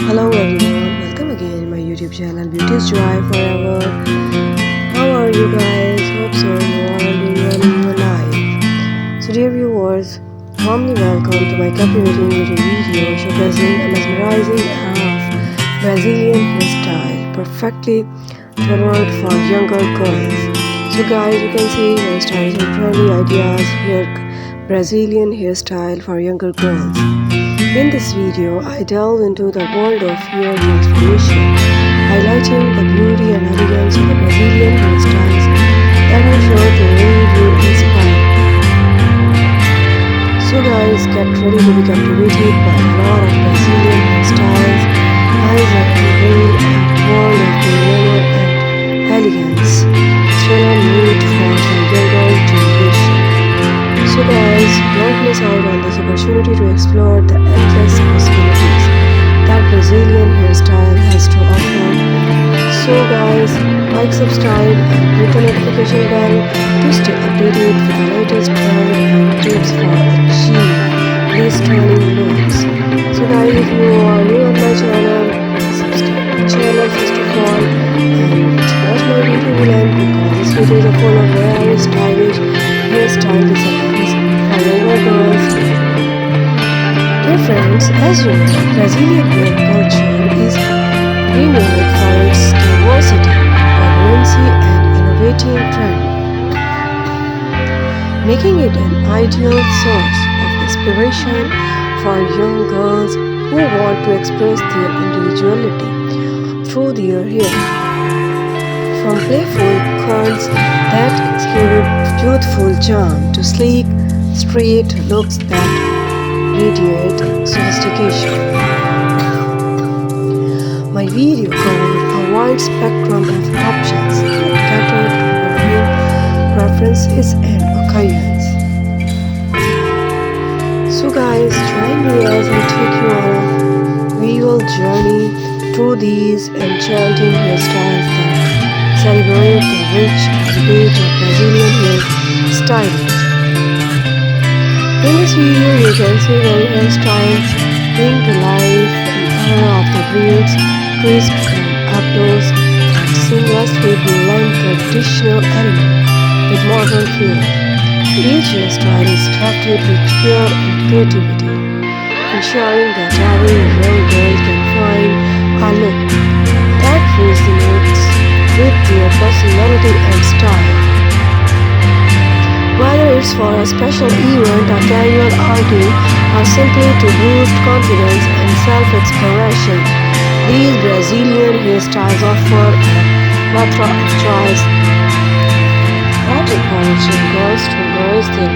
Hello everyone, welcome again in my YouTube channel Beauty's Joy Forever. How are you guys? Hope so you are doing well in your life. So dear viewers, warmly welcome to my captivating YouTube video showcasing a mesmerizing of Brazilian hairstyle perfectly tailored for younger girls. So guys, you can see hairstyles and trendy ideas here, Brazilian hairstyle for younger girls. In this video, I delve into the world of hair transformation, highlighting the beauty and elegance of the Brazilian hairstyles that are sure to leave you inspired. So guys, get ready to be captivated by a lot of Brazilian hairstyles as I unveil a world of glamour and elegance, tailor-made for the younger generation. So guys, don't miss out on this opportunity to explore the endless possibilities that Brazilian hairstyle has to offer. So guys, like, subscribe and hit the notification bell to stay updated with the latest trend and tips for achieving these stunning looks. So guys, if you are new on my channel, subscribe my channel first of all and watch my video till end because this video is full of very stylish hairstyle designs for younger girls. Dear friends, as you know, Brazilian hair culture is renowned for its diversity, vibrancy and innovative trend, making it an ideal source of inspiration for young girls who want to express their individuality through their hair. From playful curls that exude youthful charm to sleek, straight looks that radiate sophistication. My video covered a wide spectrum of options that cater to varying preferences and occasions. So guys, join me as I take you on a visual journey through these enchanting hairstyles that celebrate the rich heritage of Brazilian hairstyles. In this video, you can see the hairstyles bring to life an era of the braids, twists and updos that seamlessly blend traditional element with modern flair. Each hairstyle is crafted with care and creativity, ensuring that every young girl can find a look that resonates with their personality and style. Whether it's for a special event, a casual outing, or simply to boost confidence and self-expression, these Brazilian hairstyles offer a plethora of choice that encourage girls to embrace their